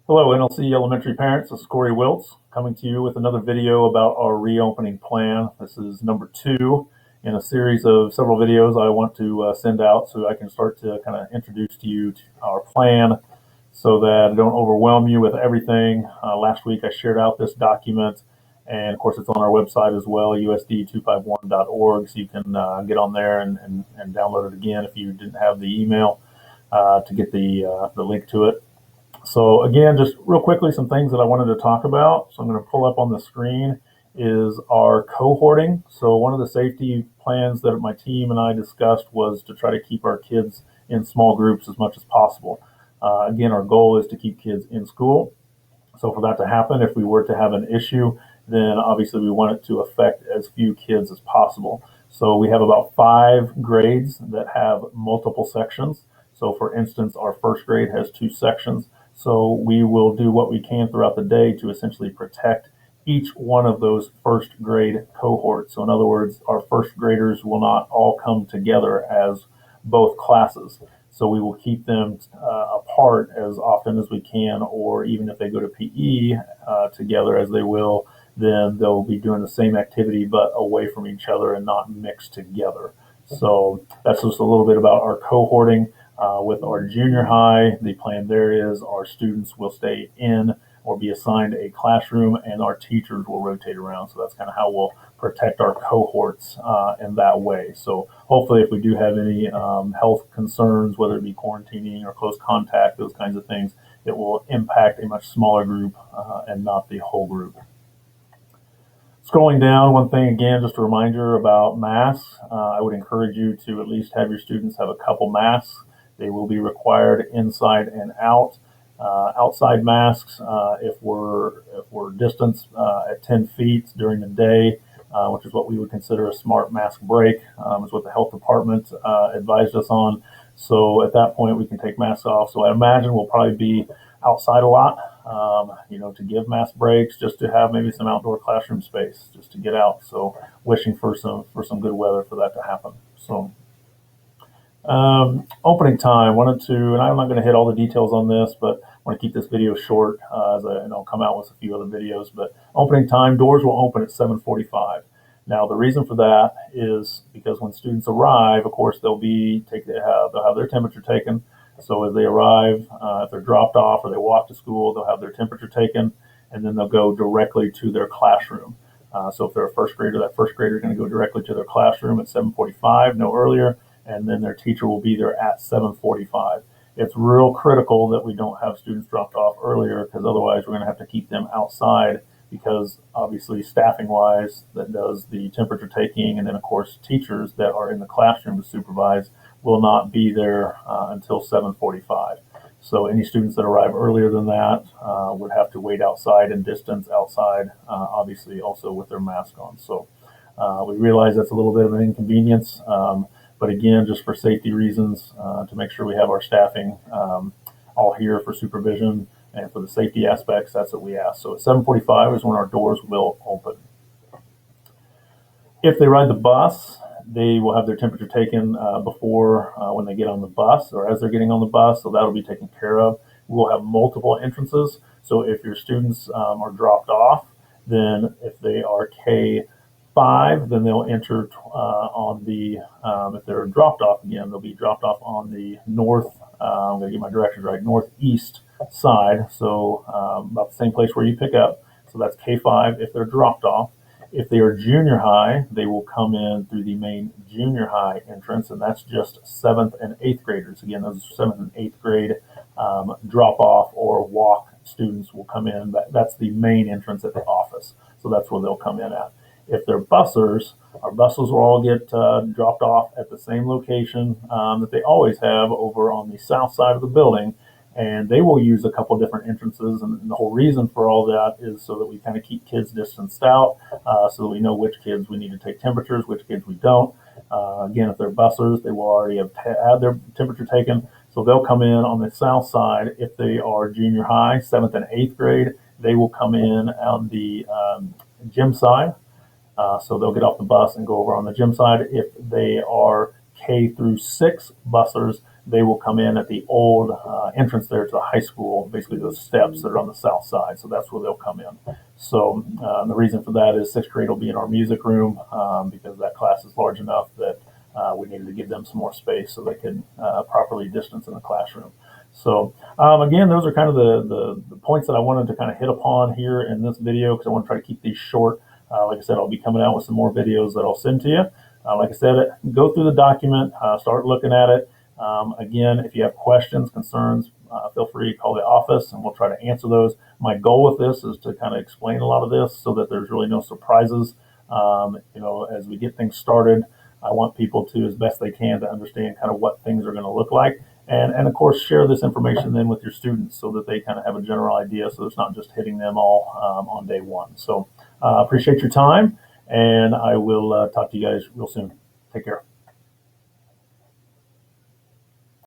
Hello, NLC elementary parents. This is Corey Wiltz coming to you with another video about our reopening plan. This is number 2 in a series of several videos I want to send out so I can start to kind of introduce to you to our plan so that I don't overwhelm you with everything. Last week I shared out this document, and of course it's on our website as well, usd251.org, so you can get on there and download it again if you didn't have the email to get the link to it. So again, just real quickly, some things that I wanted to talk about. So I'm going to pull up on the screen is our cohorting. So one of the safety plans that my team and I discussed was to try to keep our kids in small groups as much as possible. Again, our goal is to keep kids in school. So for that to happen, if we were to have an issue, then obviously we want it to affect as few kids as possible. So we have about 5 grades that have multiple sections. So for instance, our first grade has 2 sections. So we will do what we can throughout the day to essentially protect each one of those first grade cohorts. So in other words, our first graders will not all come together as both classes. So we will keep them apart as often as we can, or even if they go to PE together as they will, then they'll be doing the same activity but away from each other and not mixed together. So that's just a little bit about our cohorting. With our junior high, the plan there is our students will stay in or be assigned a classroom, and our teachers will rotate around. So that's kind of how we'll protect our cohorts in that way. So hopefully if we do have any health concerns, whether it be quarantining or close contact, those kinds of things, it will impact a much smaller group and not the whole group. Scrolling down, one thing again, just a reminder about masks. I would encourage you to at least have your students have a couple masks. They will be required inside and out. Outside masks, if we're distanced at 10 feet during the day, which is what we would consider a smart mask break, is what the health department advised us on. So at that point, we can take masks off. So I imagine we'll probably be outside a lot, to give mask breaks, just to have maybe some outdoor classroom space, just to get out. So wishing for some good weather for that to happen. So. Opening time, and I'm not going to hit all the details on this, but I want to keep this video short and I'll come out with a few other videos. But opening time, doors will open at 7:45. Now the reason for that is because when students arrive, of course they'll have their temperature taken. So as they arrive, if they're dropped off or they walk to school, they'll have their temperature taken, and then they'll go directly to their classroom. So if they're a first grader, that first grader is going to go directly to their classroom at 7:45, no earlier. And then their teacher will be there at 7:45. It's real critical that we don't have students dropped off earlier, because otherwise we're going to have to keep them outside, because obviously staffing wise that does the temperature taking, and then of course teachers that are in the classroom to supervise will not be there until 7:45. So any students that arrive earlier than that would have to wait outside and distance outside, obviously also with their mask on. So we realize that's a little bit of an inconvenience. But again, just for safety reasons, to make sure we have our staffing all here for supervision and for the safety aspects, that's what we ask. So at 7:45 is when our doors will open. If they ride the bus, they will have their temperature taken before when they get on the bus or as they're getting on the bus, so that'll be taken care of. We'll have multiple entrances. So if your students are dropped off, then if they are K5, then they'll enter on the, if they're dropped off again, they'll be dropped off on the north, I'm going to get my directions right, northeast side. So about the same place where you pick up. So that's K5 if they're dropped off. If they are junior high, they will come in through the main junior high entrance, and that's just 7th and 8th graders. Again, those 7th and 8th grade drop off or walk students will come in. That's the main entrance at the office. So that's where they'll come in at. If they're bussers, our buses will all get dropped off at the same location that they always have over on the south side of the building. And they will use a couple different entrances. And the whole reason for all that is so that we kind of keep kids distanced out, so that we know which kids we need to take temperatures, which kids we don't. Again, if they're bussers, they will already have had their temperature taken. So they'll come in on the south side. If they are junior high, 7th and 8th grade, they will come in on the gym side. So they'll get off the bus and go over on the gym side. If they are K through 6 bussers, they will come in at the old entrance there to the high school, basically those steps that are on the south side. So that's where they'll come in. So the reason for that is sixth grade will be in our music room because that class is large enough that we needed to give them some more space so they could properly distance in the classroom. So again, those are kind of the points that I wanted to kind of hit upon here in this video because I want to try to keep these short. Like I said, I'll be coming out with some more videos that I'll send to you. Like I said, go through the document, start looking at it. Again, if you have questions, concerns, feel free to call the office and we'll try to answer those. My goal with this is to kind of explain a lot of this so that there's really no surprises. As we get things started, I want people to, as best they can, to understand kind of what things are going to look like. And of course, share this information then with your students so that they kind of have a general idea so it's not just hitting them all on day one. So appreciate your time, and I will talk to you guys real soon. Take care.